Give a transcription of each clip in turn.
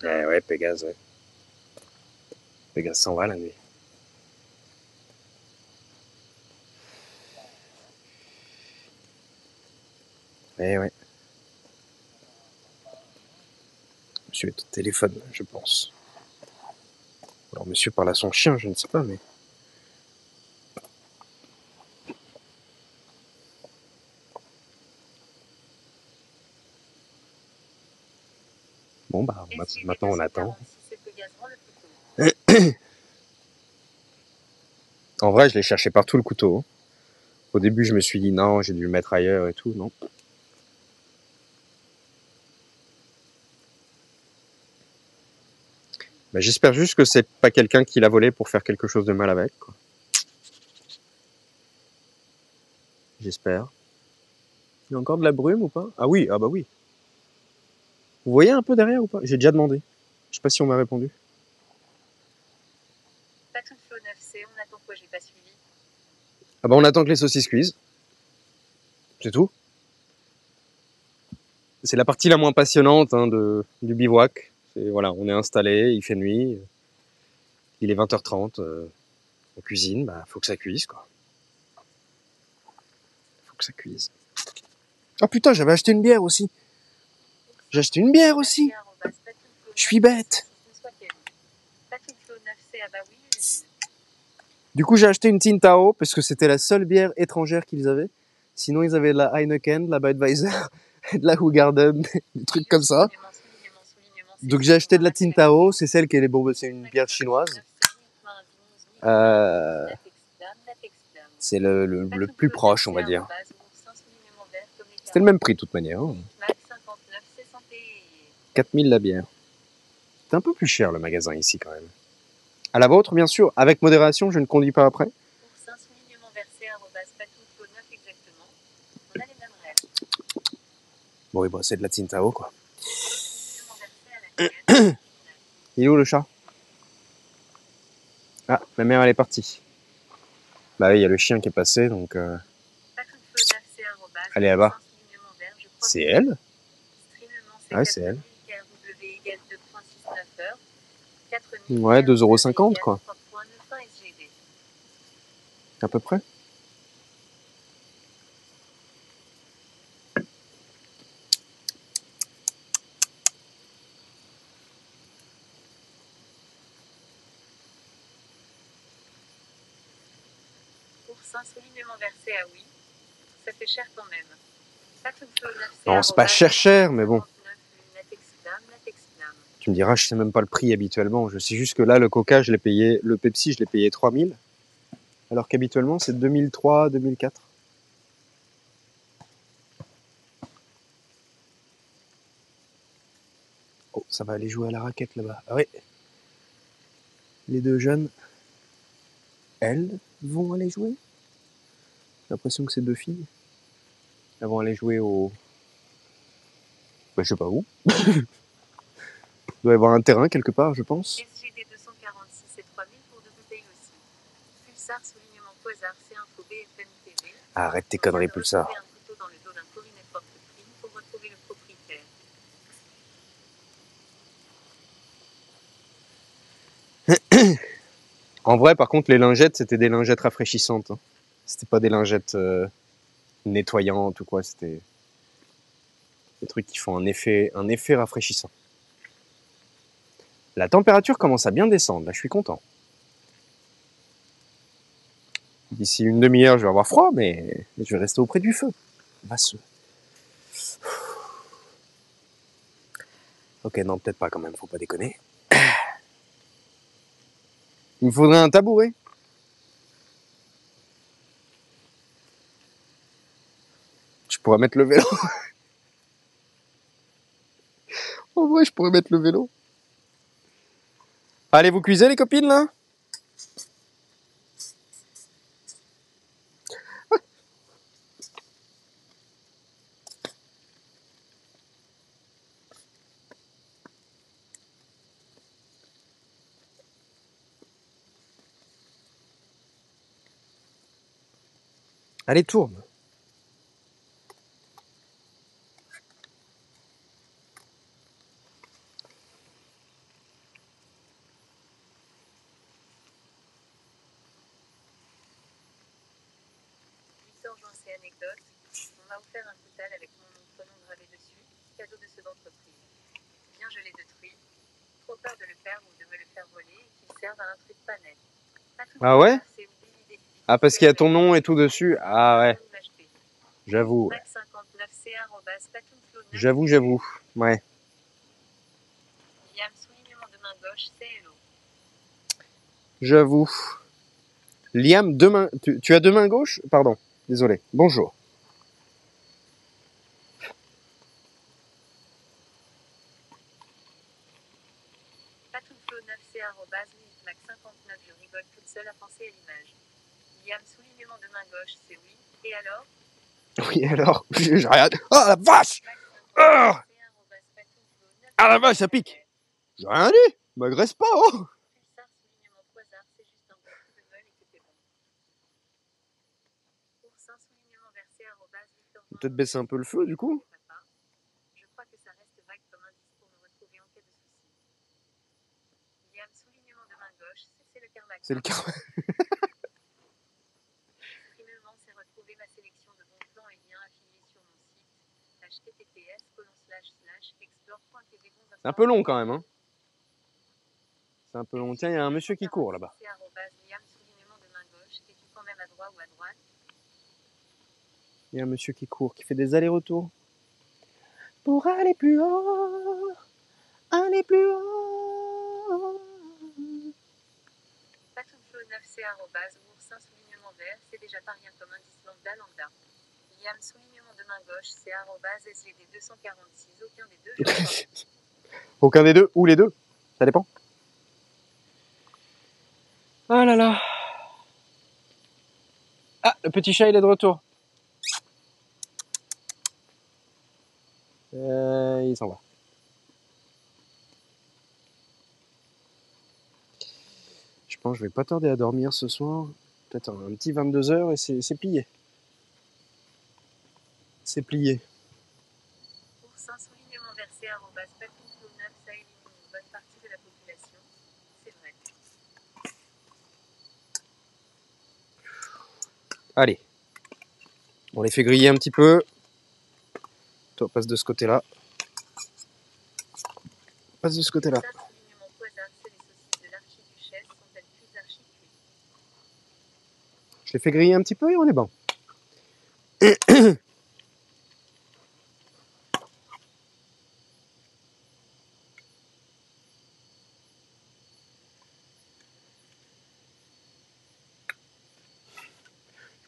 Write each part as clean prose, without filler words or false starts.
Eh ouais, Pégase, ouais. Pégase s'en va la nuit. Eh ouais. Monsieur est au téléphone, je pense. Alors monsieur parle à son chien, je ne sais pas, mais... Bon, bah, maintenant on attend. En vrai, je l'ai cherché partout le couteau. Au début, je me suis dit non, j'ai dû le mettre ailleurs et tout, non. Bah, j'espère juste que c'est pas quelqu'un qui l'a volé pour faire quelque chose de mal avec, quoi. J'espère. Il y a encore de la brume ou pas? Ah oui, ah bah oui. Vous voyez un peu derrière ou pas? J'ai déjà demandé. Je sais pas si on m'a répondu. Pas tout feu 9C, on attend quoi? J'ai pas suivi. Ah bah on attend que les saucisses cuisent. C'est tout. C'est la partie la moins passionnante hein, du bivouac. Voilà, on est installé, il fait nuit, il est 20h30, on cuisine, bah faut que ça cuise quoi. Faut que ça cuise. Oh putain, j'avais acheté une bière aussi. J'ai acheté une bière aussi. Je suis bête. Du coup, j'ai acheté une Tsingtao parce que c'était la seule bière étrangère qu'ils avaient. Sinon, ils avaient de la Heineken, de la Budweiser, de la Hoegaarden, des trucs comme ça. Donc j'ai acheté de la Tsingtao, c'est celle qui est c'est une bière chinoise. C'est le plus proche, on va dire. C'était le même prix de toute manière. 4000 la bière. C'est un peu plus cher le magasin ici quand même. À la vôtre, bien sûr, avec modération, je ne conduis pas après. Bon, oui, bon, c'est de la Tsingtao, quoi. Il est où le chat? Ah, ma mère, elle est partie. Bah oui, il y a le chien qui est passé, donc... Elle est là-bas. C'est elle? Ah, c'est elle. Ouais, 2,50 €, quoi. À peu près. Oui. Ça fait cher quand même. Non, c'est pas cher, mais bon. Tu me diras, je sais même pas le prix habituellement. Je sais juste que là, le Coca, je l'ai payé, le Pepsi, je l'ai payé 3000. Alors qu'habituellement, c'est 2003, 2004. Oh, ça va aller jouer à la raquette là-bas. Ah oui. Les deux jeunes, elles vont aller jouer. J'ai l'impression que c'est deux filles. Elles vont aller jouer au... Bah, je sais pas où. Il doit y avoir un terrain quelque part, je pense. SGD 246 et 3000 pour deux bouteilles aussi. Pulsar, soulignement Quasar, c'est info BFM TV. Arrête tes conneries, Pulsar. Un couteau dans le dos d'un corinet porte prime pour retrouver le propriétaire. En vrai, par contre, les lingettes, c'était des lingettes rafraîchissantes. Hein. C'était pas des lingettes nettoyantes ou quoi. C'était des trucs qui font un effet rafraîchissant. La température commence à bien descendre. Là, je suis content. D'ici une demi-heure, je vais avoir froid, mais je vais rester auprès du feu. Vasseux. Ok, non, peut-être pas quand même. Faut pas déconner. Il me faudrait un tabouret. Je pourrais mettre le vélo. En vrai, je pourrais mettre le vélo. Allez, vous cuisez les copines là? Allez, tourne. 14 juin, c'est anecdote. On m'a offert un coutal avec mon prénom gravé dessus. Cadeau de ceux d'entreprise. Bien, je l'ai détruit. Trop peur de le perdre ou de me le faire voler et qu'il serve à un truc pas net. Ah ouais? Ah, parce qu'il y a ton nom et tout dessus? Ah ouais, j'avoue. J'avoue. Ouais. Liam, soulignement de main gauche, c'est hello. J'avoue. Liam, deux mains. Tu as deux mains gauches? Pardon, désolé. Bonjour. Patouflo 9c @mac 59, je rigole toute seule à penser à l'image. Liam, soulignement de main gauche, c'est oui. Et alors? Oui, alors, j'ai rien. Oh la vache! Ah, ah la vache, ça pique! J'ai rien dit! M'agresse pas, oh! Pulsar, soulignement poisard, c'est juste un bon coup de meule et que t'es bon. Oursin, soulignement versé @Victor. Peut-être baisser un peu le feu du coup? Je crois que ça reste vague comme indice pour me retrouver en cas de souci. Liam, soulignement de main gauche, c'est le karma. C'est le karma. Finalement, c'est retrouver ma sélection de bons plans et liens affiliés sur mon site https://explore.tv. C'est un peu long quand même, hein? C'est un peu long. Tiens, il y a un monsieur qui court là-bas. Liam, soulignement de main gauche, es-tu quand même à droite ou à droite? Il y a un monsieur qui court, qui fait des allers-retours. Pour aller plus haut, aller plus haut. Patouflo 9c oursin, soulignement vert, c'est déjà pas rien comme indice lambda. Liam, soulignement de main gauche, c'est @sgd 246, aucun des deux, je crois. Aucun des deux, ou les deux, ça dépend. Ah là là. Ah, le petit chat, il est de retour. Il s'en va. Je pense que je vais pas tarder à dormir ce soir. Peut-être un petit 22h et c'est plié. C'est plié. Oursin, soulignement versé @patouflo 9, ça élimine une bonne partie de la population. C'est vrai. Allez. On les fait griller un petit peu. Toi, passe de ce côté-là. Passe de ce côté-là. Ça, soulignement poisard, c'est les saucisses de l'archiduchesse, sont-elles plus archi-cuites? Je les fais griller un petit peu et on est bon.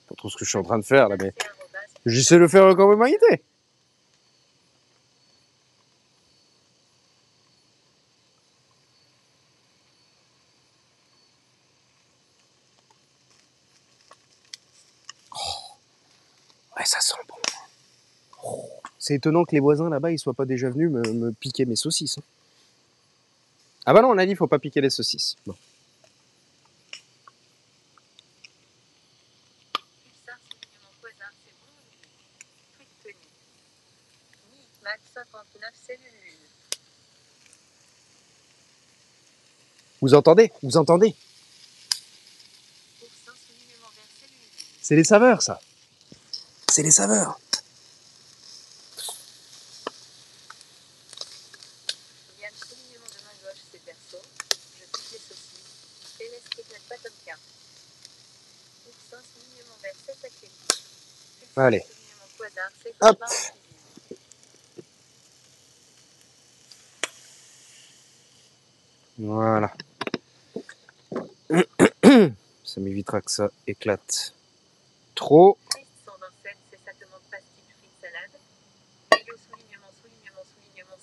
Pas trop ce que je suis en train de faire là, mais j'essaie de faire comme humanité. Ouais, ça sent bon. C'est étonnant que les voisins là-bas ils soient pas déjà venus me piquer mes saucisses. Ah bah non, on a dit faut pas piquer les saucisses. Bon. Pulsar, soulignement poisard, c'est bon. Tweet tenu. Mac 59, c'est l'une. Vous entendez? Vous entendez? Oursin, soulignement vert, c'est l'une. C'est les saveurs ça. C'est les saveurs. Liam, soulignement de main gauche, c'est perso. Je pique les saucisses. Et l'esprit n'aime pas comme cas. Oursin, soulignement vert, c'est sacré. Pulsar, Allez. soulignement poisard, c'est Hop. pas en cuisine. Voilà. Ça m'évitera que ça éclate trop. Triste 127, c'est ça te manque pas steak frites salade. Hello, soulignement,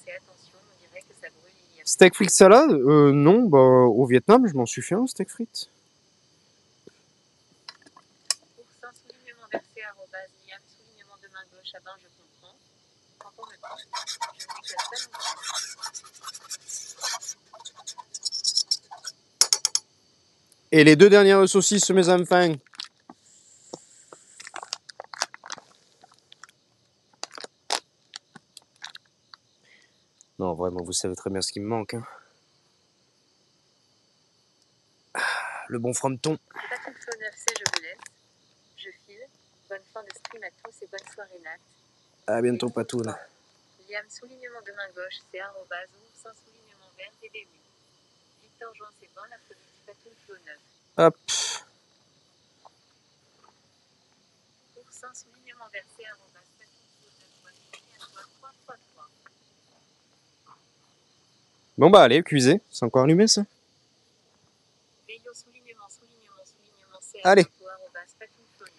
c'est attention, on dirait que ça brûle. Il y a Steak frites salade? Non, bah au Vietnam, je m'en suis fait un steak frites. Oursin, soulignement versé Liam, soulignement de main gauche à bain, je comprends. Quand on me pique, je ne m'éclate pas non plus. Et les deux dernières saucisses, mes enfants. Non, vraiment, vous savez très bien ce qui me manque. Hein. Le bon frometon. Patouflo 9C, je vous laisse. Je file. Bonne fin de stream à tous et bonne soirée Nat. À bientôt, Patoun. Liam, soulignement de main gauche, c'est arrobase, oursin, soulignement vert, DB8. Victor Jean, c'est bon, Aphrodite, Patoun, Flo 9. Hop. Oursin, soulignement vert, c'est arrobase, Patoun, Flo 9. Bon bah allez, cuisez. C'est encore allumé ça? Veillot, soulignement, c'est Allez. arrobase, Patoun, Flo 9.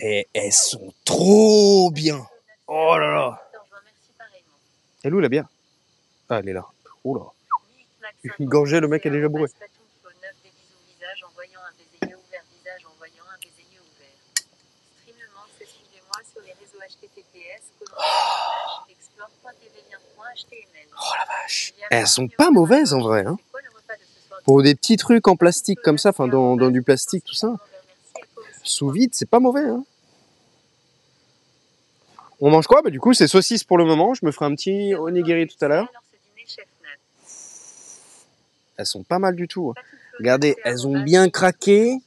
Et elles sont trop bien. Oh là là. Victor Jean, merci pareillement. Elle est où la bière? Ah, elle est là. Oh là. Une gorgée, le mec est déjà bourré. Patoun, Flo 9, des bisous visage, envoyant un baiser yeux ouvert, visage, envoyant un baiser yeux ouvert. Streamement, c'est suivez-moi sur les réseaux https explore.tvlien.html. Oh la vache. Elles sont pas mauvaises en vrai. Hein. Pour des petits trucs en plastique comme ça, enfin dans du plastique, tout ça. Sous vide, c'est pas mauvais. Hein. On mange quoi? Bah du coup, c'est saucisse pour le moment. Je me ferai un petit onigiri tout à l'heure. Elles sont pas mal du tout. Regardez, elles ont bien craqué.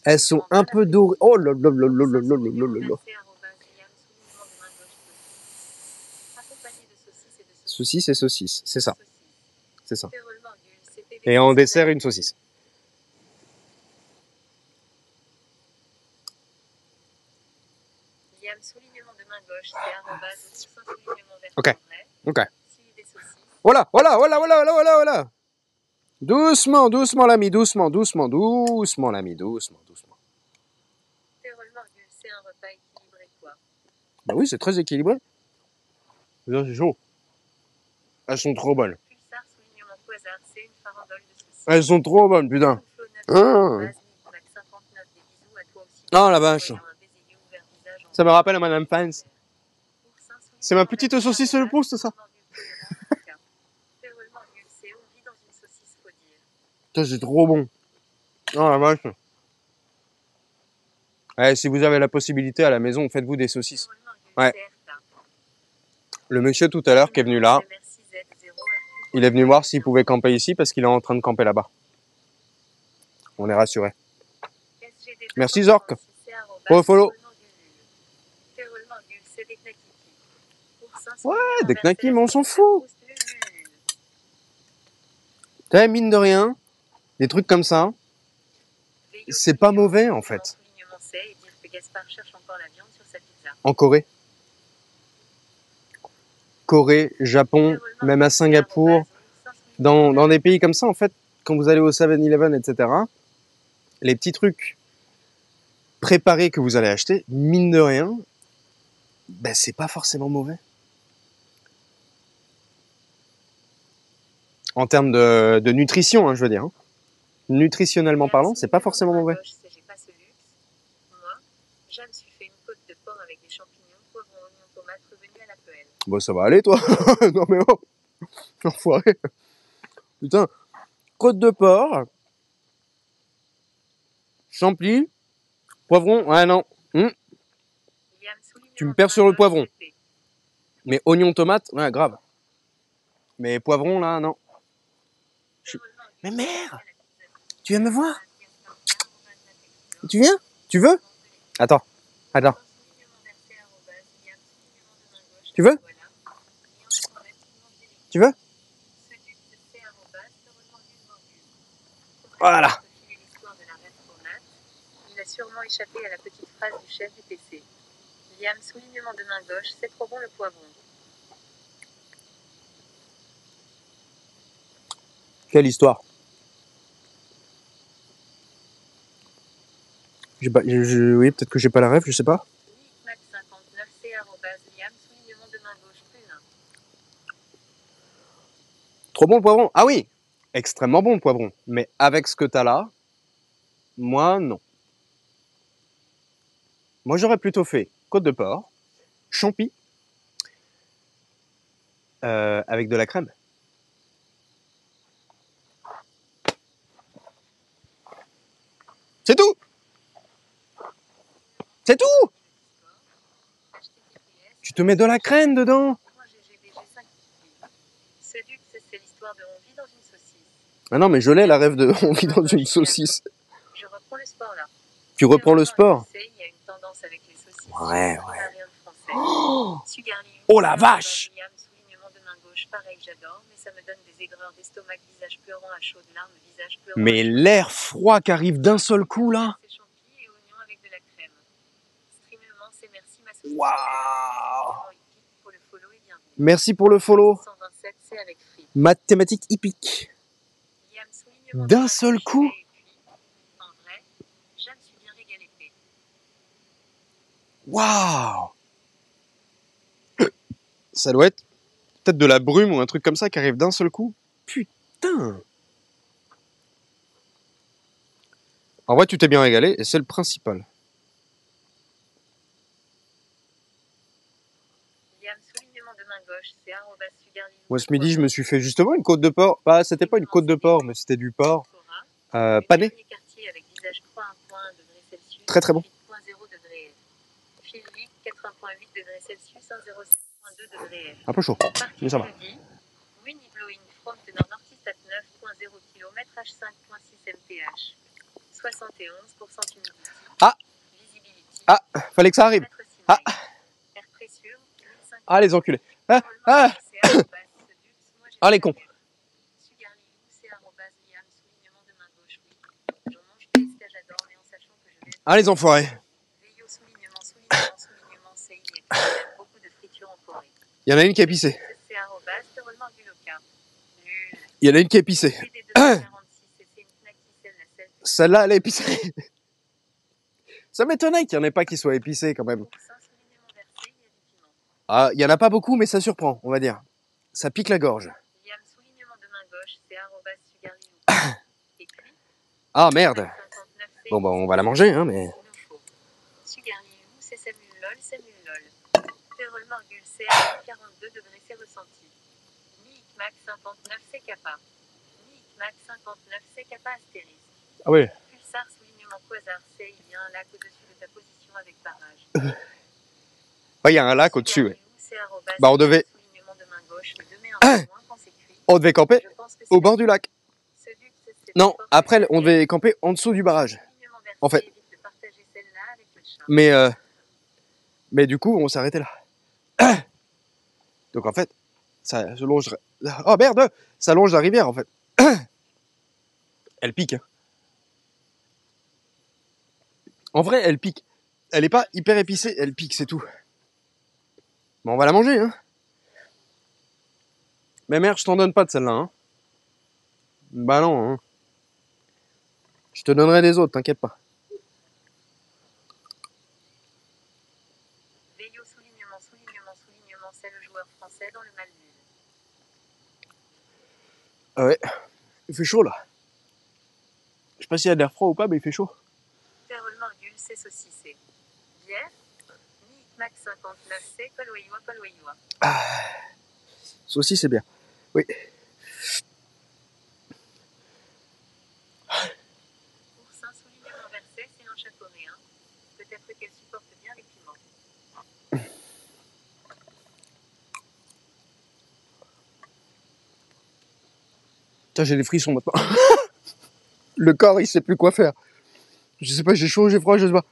Elles sont un peu dorées. Oh là là là là là là là là là. Saucisse et saucisse, c'est ça. C'est ça. Et en dessert, une saucisse. Ok. Ok. Voilà, voilà, voilà, voilà, voilà, voilà, voilà. Doucement, doucement l'ami, doucement, doucement, doucement l'ami, doucement, doucement. C'est un repas équilibré quoi. Bah oui, c'est très équilibré. C'est chaud. Elles sont trop bonnes. Elles sont trop bonnes, putain. Oh la vache. Ça me rappelle à Madame Fans. C'est ma petite saucisse le pouce, ça. Ça, c'est trop bon. Oh la vache. Ouais, si vous avez la possibilité à la maison, faites-vous des saucisses. Ouais. Le monsieur tout à l'heure qui est venu là, il est venu voir s'il pouvait camper ici parce qu'il est en train de camper là-bas. On est rassuré. Merci Zork. Pour le follow. Ouais, des knackis, mais on s'en fout. T'as mine de rien, des trucs comme ça, c'est pas mauvais en fait. En Corée. Corée, Japon, même à Singapour, dans des pays comme ça, en fait, quand vous allez au 7-Eleven, etc., les petits trucs préparés que vous allez acheter, mine de rien, ben c'est pas forcément mauvais. En termes de nutrition, hein, je veux dire. Hein. Nutritionnellement parlant, c'est pas forcément mauvais. Bon, ça va aller, toi. Non, mais oh, enfoiré. Putain, côte de porc, champi, poivron, ouais, non. Tu me perds sur le poivron. Mais oignon, tomate, ouais, grave. Mais poivron, là, non. Mais merde, tu viens me voir? Tu viens? Tu veux? Attends, attends. Tu veux? Tu veux? Voilà. Il a sûrement échappé à la petite phrase du chef du PC. Liam, soulignement de main gauche, c'est trop bon le poivron. Quelle histoire? Oui, peut-être que j'ai pas la ref, je sais pas. Trop bon le poivron? Ah oui, extrêmement bon le poivron. Mais avec ce que t'as là, moi non. Moi j'aurais plutôt fait côte de porc, champi, avec de la crème. C'est tout. C'est tout. Tu te mets de la crème dedans. Ah non, mais je l'ai la rêve de on vit dans une saucisse. Je reprends le sport là. Tu reprends le sport. Il y a une tendance avec les saucisses Ouais, ouais. Primarien français. Oh, Sugarly, oh la vache! Liam, soulignement de main gauche, pareil, j'adore, mais ça me donne des aigreurs d'estomac, visage pleurant à chaudes larmes, visage pleurant. Mais l'air froid qui arrive d'un seul coup là. C'est champi et oignon avec de la crème. Streamement, c'est merci ma soulignée. Waouh! Pour le follow et bienvenue. Merci pour le follow. 127, c'est avec frites. Mathématiques hippiques. Liam, soulignement de D'un main seul gauche, coup. et puis, en vrai, je me suis bien régalé. Waouh! Ça doit être peut-être de la brume ou un truc comme ça qui arrive d'un seul coup. Putain! En vrai, tu t'es bien régalé et c'est le principal. Liam, soulignement de main gauche, c'est @sugarly. Moi, ce midi, je me suis fait justement une côte de porc. Bah, c'était pas une côte de porc, mais c'était du porc pané. Avec visage 3,1 degrés Celsius. Très très bon. 8,0 degrés F. Philippe, 80,8 degrés Celsius, 107,2 degrés F. Un peu chaud, mais ça va. Wind blowing from the northeast at 9,0 km h 5,6 mph. 71% humidity. Ah! Visibility. Ah! Fallait que ça arrive. Ah! Air pressure. Ah, les enculés. Ah! Ah! Ah, les cons. Ah, les enfoirés. Il y en a une qui est épicée. Il y en a une qui est épicée. Celle-là, elle est épicée. Ça m'étonnait qu'il n'y en ait pas qui soient épicés quand même. Ah, il n'y en a pas beaucoup, mais ça surprend, on va dire. Ça pique la gorge. Ah, merde. Bon, bah, on va la manger, hein, mais... Perrol Morgul, CA 42 degrés, c'est ressenti. Nick Mac 59, c'est kappa. Nick Mac 59, c'est kappa astérisque. Ah oui. Pulsar, soulignement quasar, c'est il y a un lac au-dessus de ta position avec barrage. Ouais, il y a un lac au-dessus, ouais. Bah, on devait... On devait camper au bord du lac. Non, après, on devait camper en dessous du barrage. En fait. Mais du coup, on s'est arrêté là. Donc en fait, ça longe... Oh merde! Ça longe la rivière en fait. Elle pique. Hein. En vrai, elle pique. Elle est pas hyper épicée, elle pique, c'est tout. Bon, on va la manger, hein. Mais merde, je t'en donne pas de celle-là, hein. Bah non, hein. Je te donnerai des autres, t'inquiète pas. Veillot, soulignement, c'est le joueur français dans le Malmö. Ah ouais, il fait chaud là. Je sais pas s'il y a de l'air froid ou pas, mais il fait chaud. Perrol Morgul, c'est saucissé. Bière. Nick Mac 59, c'est Colwaywa. Ah. Saucisse, c'est bien. Oui. Oursin, soulignement versé, c'est un chat coréen. Peut-être qu'elle supporte bien les piments. Putain, j'ai des frissons maintenant. Le corps, il sait plus quoi faire. Je sais pas, j'ai chaud, j'ai froid, je sais pas.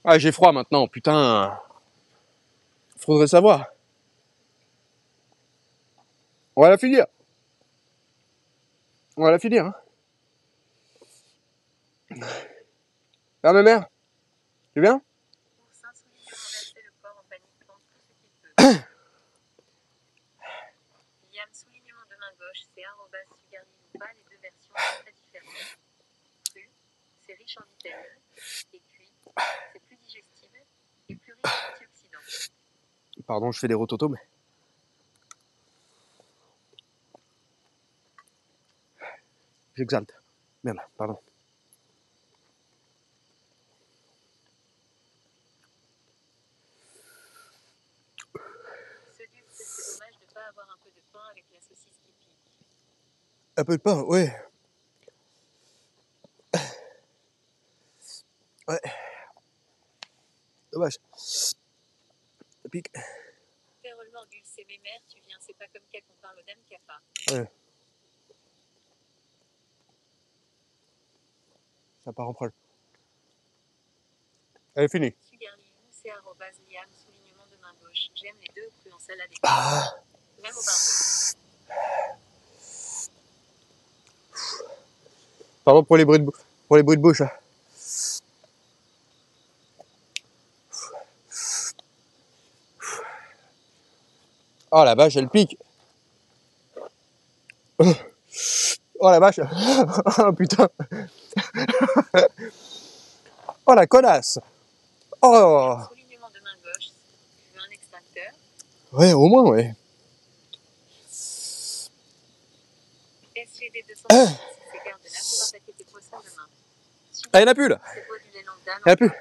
Ah, j'ai froid maintenant, putain. Faudrait savoir. On va la finir. On va la finir, hein. Ah, ma mère, tu viens? Liam, soulignement de main gauche, c'est @sugarly ou pas, les deux versions sont très différentes. Cru, c'est riche en vitamines, et cuit, c'est plus digestible et plus riche en antioxydants. Pardon, je fais des rototos, mais... J'exalte. Merde, pardon. C'est dommage de pas avoir un peu de pain avec la saucisse qui pique. Un peu de pain, ouais. Ouais. Dommage. Ça pique. Perrol Morgul, c'est mes mères, tu viens, c'est pas comme qu'elle qu'on parle d'âme kappa. Ouais. Ça part en prol. Elle est finie. Sugarly, c'est @liam, soulignement de main gauche. J'aime les deux crues en salade et Ah. même au barbecue. Pardon pour les bruits de bouche. Hein. Oh la vache, elle pique. Oh la vache. Oh putain. Oh la connasse. Oh. Soulignement de main gauche. Tu veux un extincteur? Ouais, au moins, ouais. SGD 200, c'est garde là pour attaquer tes poissons demain. Ah, il n'y en a plus là. C'est quoi du lait lambda? Il n'y en a plus.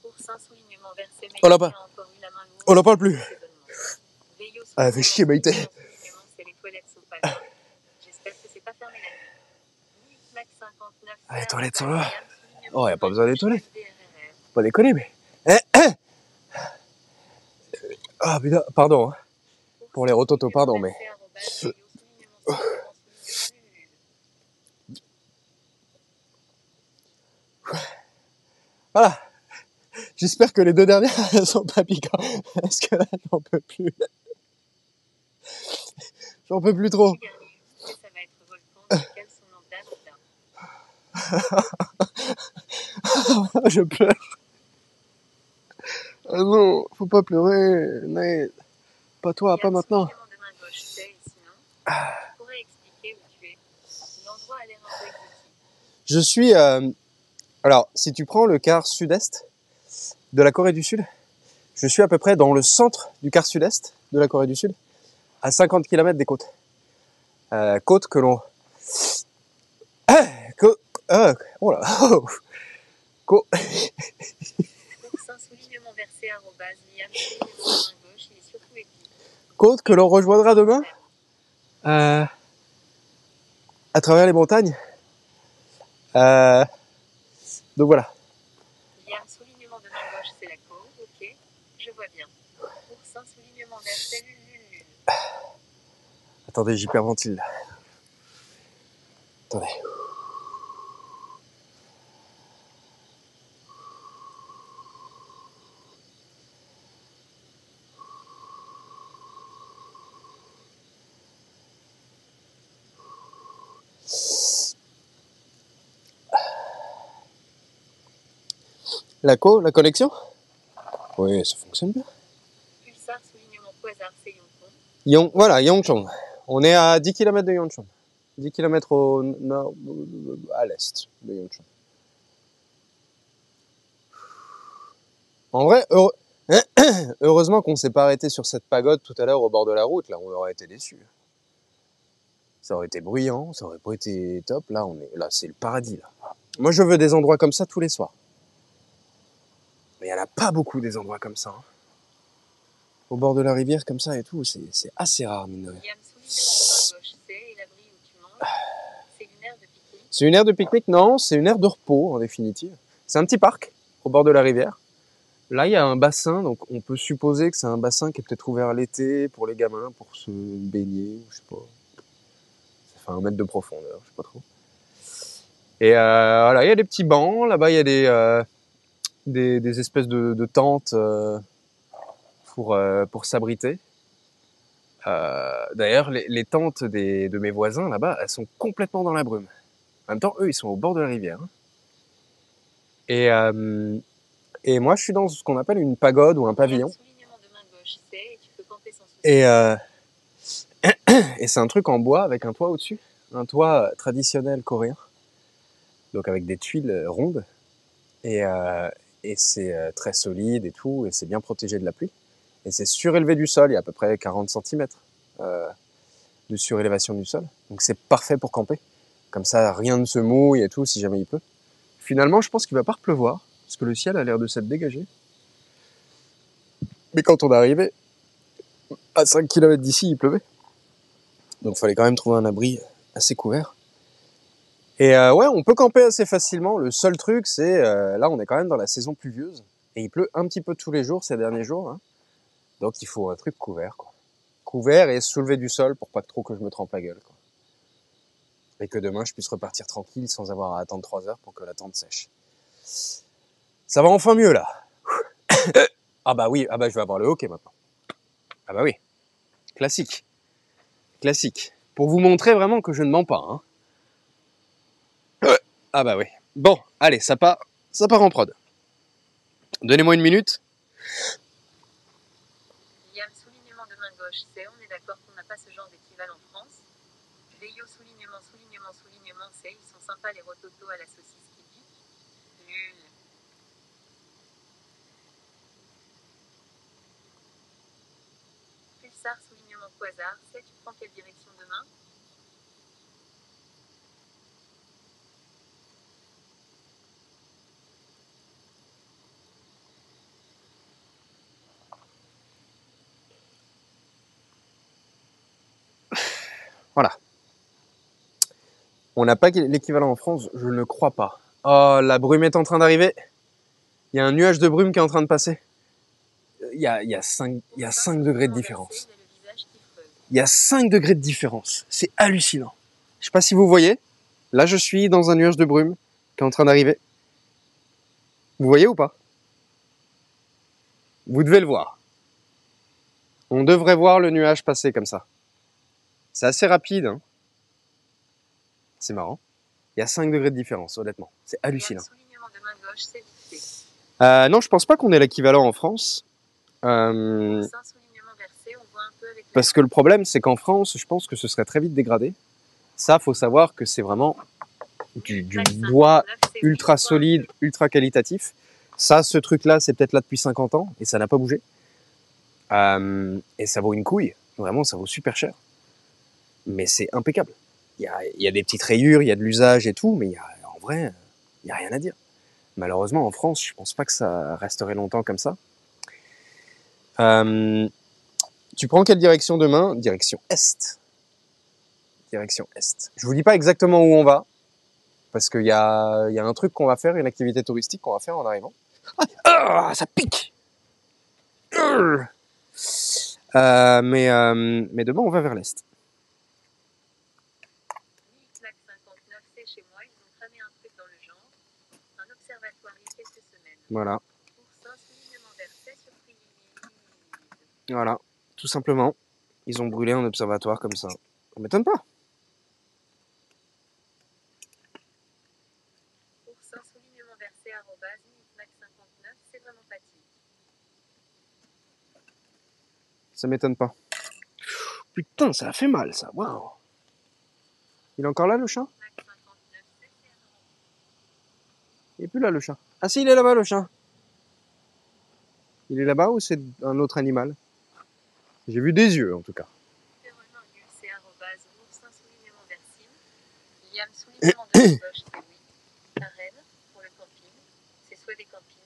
Oursin, soulignement versé, mais On l'a il pas. a encore eu la main lourde. On n'en parle plus. Veillot, Ah, fait chier, Maïté. soulignement, c'est les toilettes sont pas là. J'espère que c'est pas fermé la nuit. Mac 59. Ah, les toilettes sont là. Soulignement Oh, y a pas besoin des toilettes. DRRR. Pas déconner, mais. Ah putain, pardon. Hein. Pour les rototos, pardon, mais. Voilà. J'espère que les deux dernières elles sont pas piquantes. Parce que là, j'en peux plus. J'en peux plus trop. Ça va être volcan, quels sont nos dames, Je pleure. Ah non, faut pas pleurer. Mais pas toi, pas maintenant. Je suis. Alors, si tu prends le quart sud-est de la Corée du Sud, je suis à peu près dans le centre du quart sud-est de la Corée du Sud, à 50 km des côtes. Côtes que l'on... Oh là. Côte que l'on rejoindra demain à travers les montagnes. Donc voilà. Il y a un soulignement de main gauche, c'est la côte, ok, je vois bien. Oursin, soulignement vert, c'est lululul. Attendez, j'hyperventile là. Attendez. La connexion? Oui, ça fonctionne bien. Pulsar, soulignement Quasar, c'est Yongpon. Voilà, Yongchon. On est à 10 km de Yongchon. 10 km au nord, à l'est de Yongchon. En vrai, heureusement qu'on s'est pas arrêté sur cette pagode tout à l'heure au bord de la route. Là, on aurait été déçus. Ça aurait été bruyant, ça aurait pas été top. Là, c'est le paradis. Là. Moi, je veux des endroits comme ça tous les soirs. Mais il n'y en a pas beaucoup des endroits comme ça. Hein. Au bord de la rivière comme ça et tout, c'est assez rare, mine de rien. C'est une aire de pique-nique? Non, c'est une aire de repos en définitive. C'est un petit parc au bord de la rivière. Là, il y a un bassin, donc on peut supposer que c'est un bassin qui est peut-être ouvert l'été pour les gamins, pour se baigner, je sais pas. Ça fait 1 mètre de profondeur, je sais pas trop. Et voilà, il y a des petits bancs. Là-bas, il y a des espèces de tentes pour s'abriter. D'ailleurs, les tentes de mes voisins là-bas, elles sont complètement dans la brume. En même temps, eux, ils sont au bord de la rivière. Hein. Et moi, je suis dans ce qu'on appelle une pagode ou un pavillon. Et c'est un truc en bois avec un toit au-dessus. Un toit traditionnel coréen. Donc avec des tuiles rondes. Et c'est très solide et tout. Et c'est bien protégé de la pluie. Et c'est surélevé du sol. Il y a à peu près 40 cm de surélévation du sol. Donc c'est parfait pour camper. Comme ça, rien ne se mouille et tout si jamais il pleut. Finalement, je pense qu'il va pas pleuvoir. Parce que le ciel a l'air de s'être dégagé. Mais quand on est arrivé, à 5 km d'ici, il pleuvait. Donc il fallait quand même trouver un abri assez couvert. Et ouais, on peut camper assez facilement. Le seul truc, c'est... là, on est quand même dans la saison pluvieuse. Et il pleut un petit peu tous les jours, ces derniers jours. Hein. Donc il faut un truc couvert, quoi. Couvert et soulevé du sol pour pas trop que je me trempe la gueule, quoi. Et que demain, je puisse repartir tranquille sans avoir à attendre 3 heures pour que la tente sèche. Ça va enfin mieux, là. Ah bah oui, ah bah je vais avoir le hockey maintenant. Ah bah oui, classique. Classique. Pour vous montrer vraiment que je ne mens pas. Hein. Ah bah oui. Bon, allez, ça part en prod. Donnez-moi une minute. Liam, soulignement de main gauche, c'est on est d'accord qu'on n'a pas ce genre d'équivalent en France. Veillot, soulignement, c'est ils sont sympas les rototos à la saucisse qui pique. Nul. Pulsar, soulignement Quasar, c'est tu prends quelle direction demain? Voilà. On n'a pas l'équivalent en France, je ne crois pas. Oh, la brume est en train d'arriver. Il y a un nuage de brume qui est en train de passer. Il y a 5 degrés de différence. Il y a 5 degrés de différence. C'est hallucinant. Je sais pas si vous voyez. Là, je suis dans un nuage de brume qui est en train d'arriver. Vous voyez ou pas? Vous devez le voir. On devrait voir le nuage passer comme ça. C'est assez rapide. Hein. C'est marrant. Il y a 5 degrés de différence, honnêtement. C'est hallucinant. Non, je pense pas qu'on ait l'équivalent en France. Parce que le problème, c'est qu'en France, je pense que ce serait très vite dégradé. Ça, faut savoir que c'est vraiment du bois ultra solide, ultra qualitatif. Ça, ce truc-là, c'est peut-être là depuis 50 ans et ça n'a pas bougé. Et ça vaut une couille. Vraiment, ça vaut super cher. Mais c'est impeccable. Il y a des petites rayures, il y a de l'usage et tout, mais en vrai, il n'y a rien à dire. Malheureusement, en France, je pense pas que ça resterait longtemps comme ça. Tu prends quelle direction demain? Direction Est. Direction Est. Je vous dis pas exactement où on va, parce qu'il y a un truc qu'on va faire, une activité touristique qu'on va faire en arrivant. Ah, ça pique. Mais demain, on va vers l'Est. Chez moi, ils ont cramé un truc dans le genre. Un observatoire il y a quelques semaines. Voilà. Pour ça, soulignement versé sur Free. Voilà, tout simplement. Ils ont brûlé un observatoire comme ça. Ça m'étonne pas. Pour ça, soulignement versé @minutemax59, c'est vraiment pratique. Ça m'étonne pas. Putain, ça a fait mal, ça. Waouh. Il est encore là, le chat? Il est plus là, le chat. Ah si, il est là-bas, le chat. Il est là-bas ou c'est un autre animal? J'ai vu des yeux, en tout cas. Liam, soulignement de gauche, c'est oui. À Rennes, pour le camping, c'est soit des campings,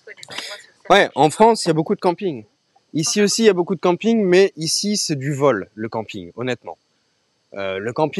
soit des endroits sur certains. Ouais, en France, il y a beaucoup de camping. Ici aussi, il y a beaucoup de camping, mais ici, c'est du vol, le camping, honnêtement. Le camping